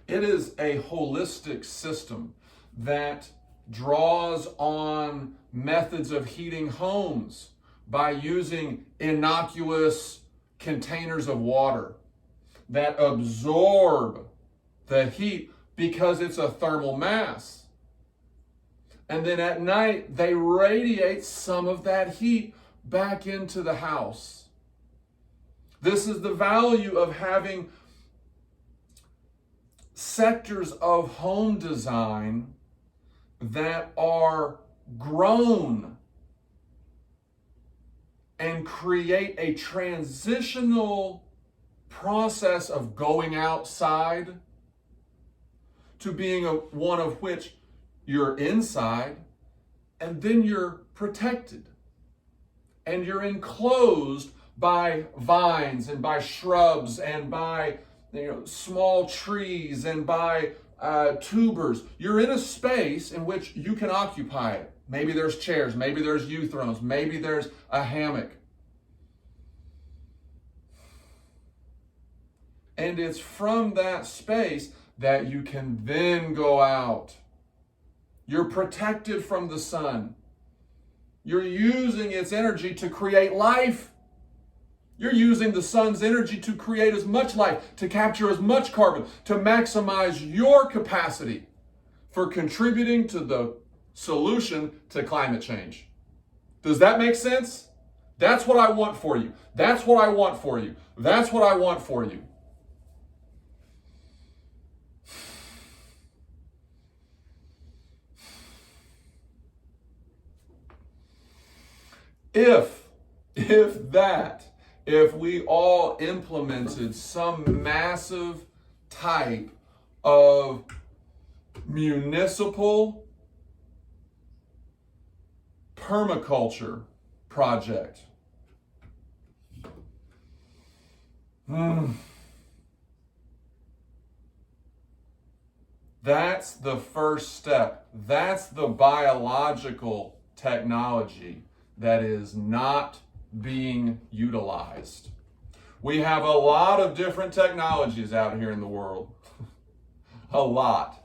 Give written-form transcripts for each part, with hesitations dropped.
It is a holistic system that draws on methods of heating homes by using innocuous containers of water that absorb the heat because it's a thermal mass. And then at night, they radiate some of that heat back into the house. This is the value of having sectors of home design that are grown and create a transitional process of going outside to being one of which you're inside, and then you're protected and you're enclosed by vines and by shrubs and by small trees and by tubers. You're in a space in which you can occupy it. Maybe there's chairs, maybe there's uThrones, maybe there's a hammock. And it's from that space that you can then go out. You're protected from the sun. You're using its energy to create life. You're using the sun's energy to create as much life, to capture as much carbon, to maximize your capacity for contributing to the solution to climate change. Does that make sense? That's what I want for you. That's what I want for you. That's what I want for you. If we all implemented some massive type of municipal permaculture project, that's the first step. That's the biological technology that is not being utilized. We have a lot of different technologies out here in the world. A lot.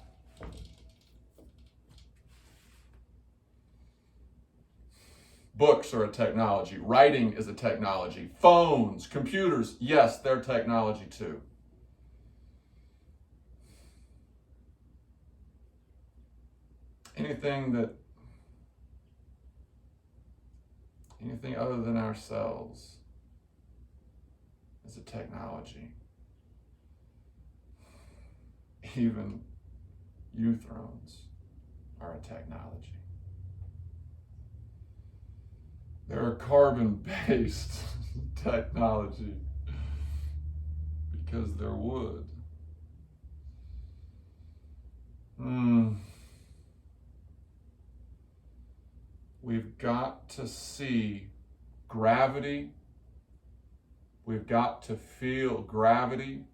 Books are a technology. Writing is a technology. Phones, computers, yes, they're technology too. Anything other than ourselves is a technology. Even uThrones are a technology. They're a carbon-based technology because they're wood. We've got to see gravity. We've got to feel gravity.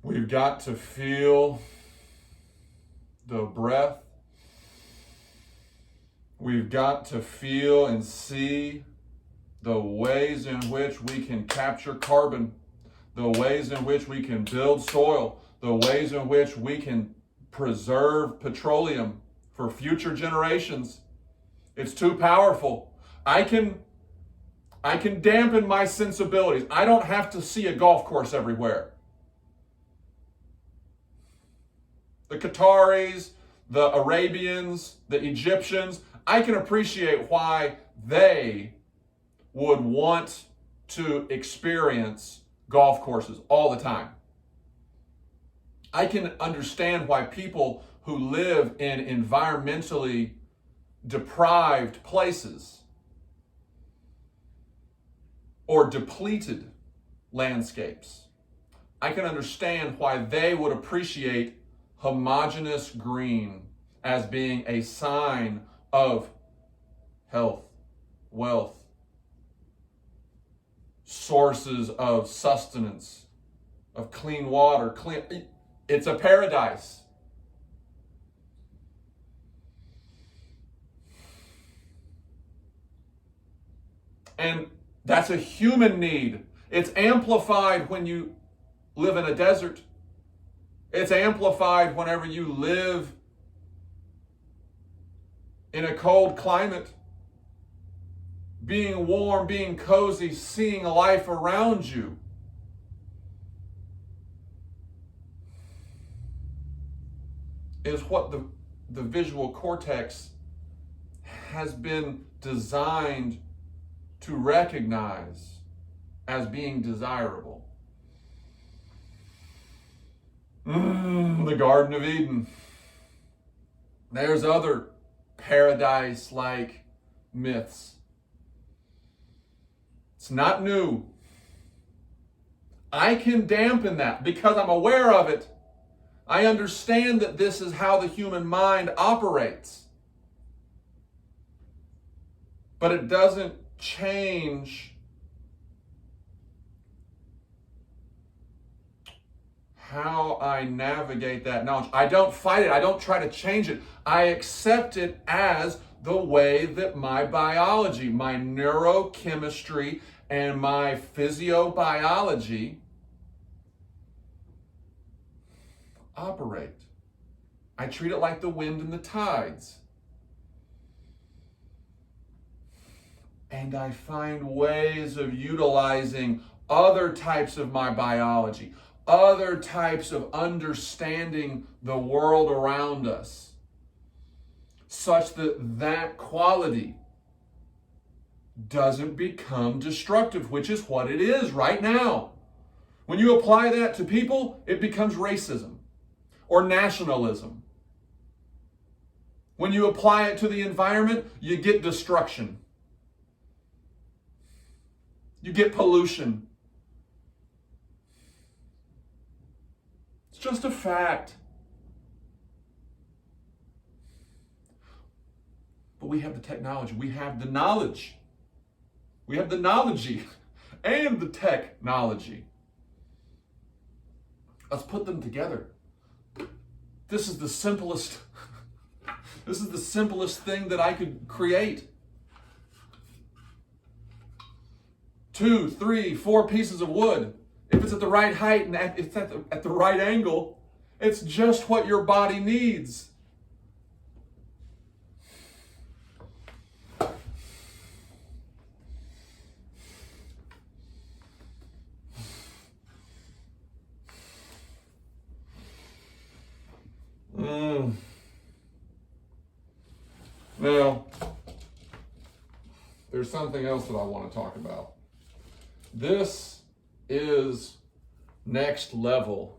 We've got to feel the breath. We've got to feel and see the ways in which we can capture carbon, the ways in which we can build soil, the ways in which we can preserve petroleum for future generations. It's too powerful. I can dampen my sensibilities. I don't have to see a golf course everywhere. The Qataris, the Arabians, the Egyptians, I can appreciate why they would want to experience golf courses all the time. I can understand why people who live in environmentally deprived places or depleted landscapes, I can understand why they would appreciate homogeneous green as being a sign of health, wealth, sources of sustenance, of clean water. It's a paradise. And that's a human need. It's amplified when you live in a desert. It's amplified whenever you live in a cold climate. Being warm, being cozy, seeing life around you. Is what the visual cortex has been designed to recognize as being desirable. The Garden of Eden. There's other paradise-like myths. It's not new. I can dampen that because I'm aware of it. I understand that this is how the human mind operates. But it doesn't change how I navigate that knowledge. I don't fight it. I don't try to change it. I accept it as the way that my biology, my neurochemistry, and my physiobiology operate. I treat it like the wind and the tides. And I find ways of utilizing other types of my biology, other types of understanding the world around us, such that that quality doesn't become destructive, which is what it is right now. When you apply that to people, it becomes racism or nationalism. When you apply it to the environment, you get destruction. You get pollution. It's just a fact. But we have the technology. We have the knowledge. We have the knowledge and the technology. Let's put them together. This is the simplest thing that I could create. 2, 3, 4 pieces of wood. If it's at the right height and it's at the right angle, it's just what your body needs. Now, there's something else that I want to talk about. This is next level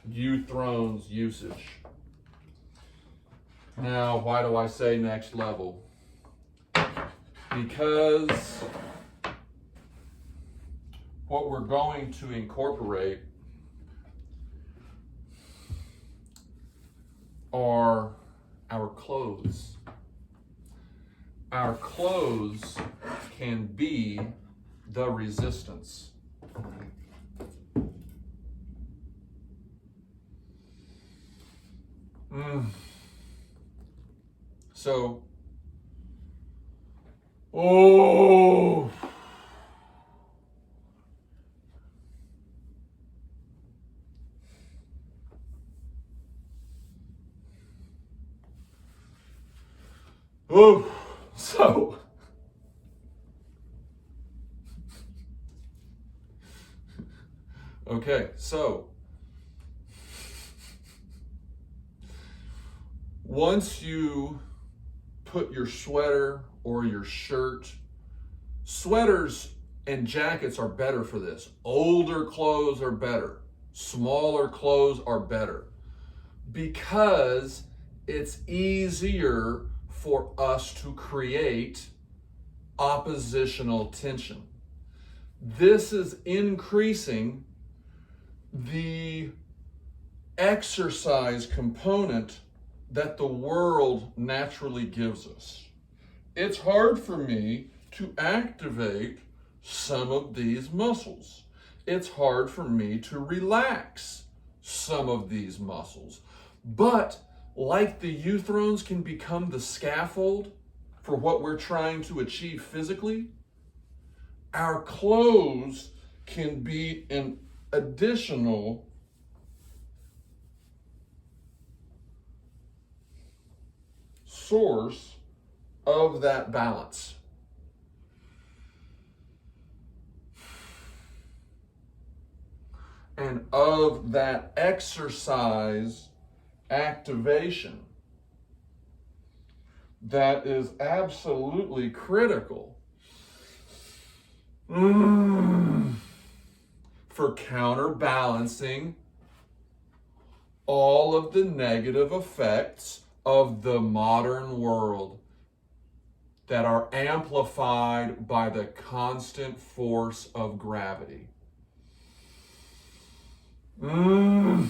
uThrones usage. Now, why do I say next level? Because what we're going to incorporate are our clothes. Our clothes can be the resistance. So, so okay, so once you put your sweater or your shirt, sweaters and jackets are better for this. Older clothes are better. Smaller clothes are better because it's easier for us to create oppositional tension. This is increasing the exercise component that the world naturally gives us. It's hard for me to activate some of these muscles. It's hard for me to relax some of these muscles. But like the uThrones can become the scaffold for what we're trying to achieve physically, our clothes can be an additional source of that balance. And of that exercise activation that is absolutely critical for counterbalancing all of the negative effects of the modern world that are amplified by the constant force of gravity. Oh.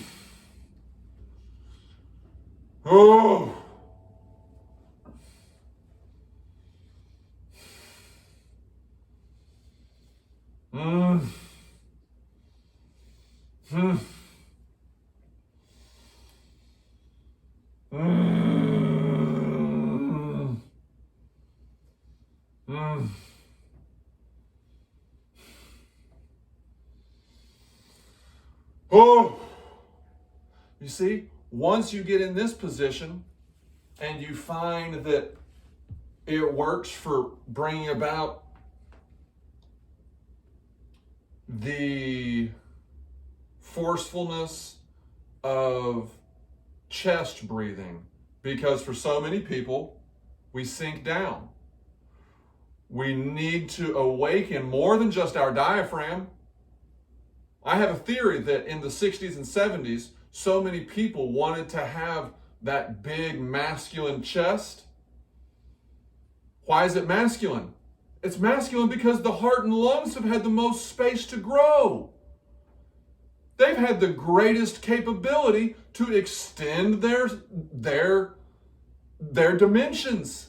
Oh. You see, once you get in this position and you find that it works for bringing about the forcefulness of chest breathing, because for so many people, we sink down. We need to awaken more than just our diaphragm. I have a theory that in the 60s and 70s, so many people wanted to have that big masculine chest. Why is it masculine? It's masculine because the heart and lungs have had the most space to grow. They've had the greatest capability to extend their dimensions.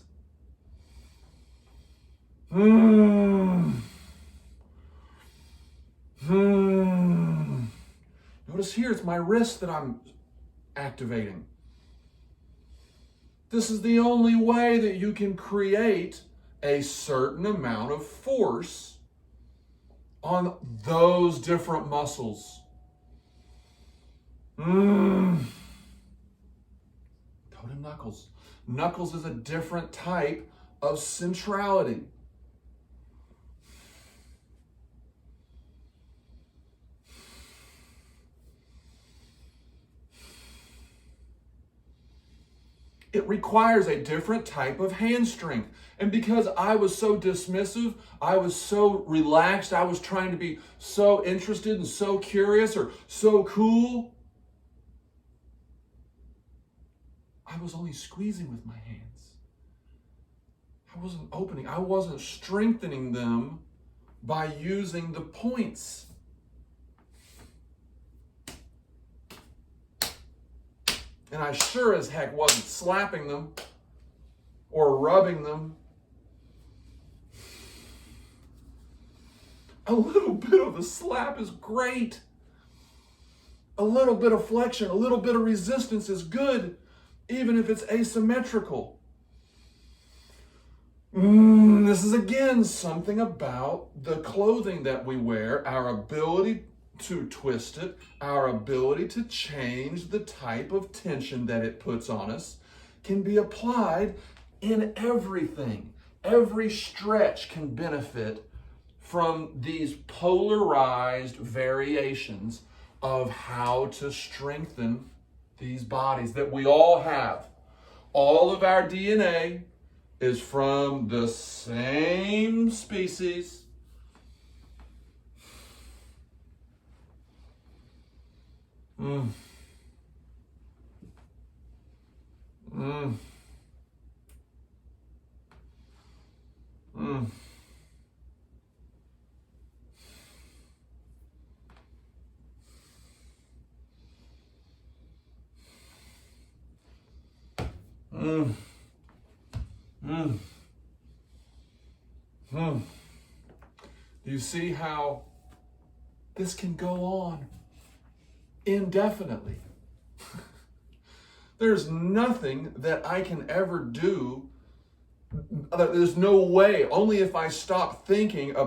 Notice here, it's my wrist that I'm activating. This is the only way that you can create a certain amount of force on those different muscles. Totem knuckles. Knuckles is a different type of centrality. It requires a different type of hand strength. And because I was so dismissive, I was so relaxed, I was trying to be so interested and so curious or so cool, I was only squeezing with my hands. I wasn't opening, I wasn't strengthening them by using the points. And I sure as heck wasn't slapping them or rubbing them. A little bit of a slap is great. A little bit of flexion, a little bit of resistance is good, even if it's asymmetrical. This is again something about the clothing that we wear, our ability to twist it, our ability to change the type of tension that it puts on us can be applied in everything. Every stretch can benefit from these polarized variations of how to strengthen these bodies that we all have. All of our DNA is from the same species. Do you see how this can go on indefinitely? There's nothing that I can ever do. There's no way, only if I stop thinking about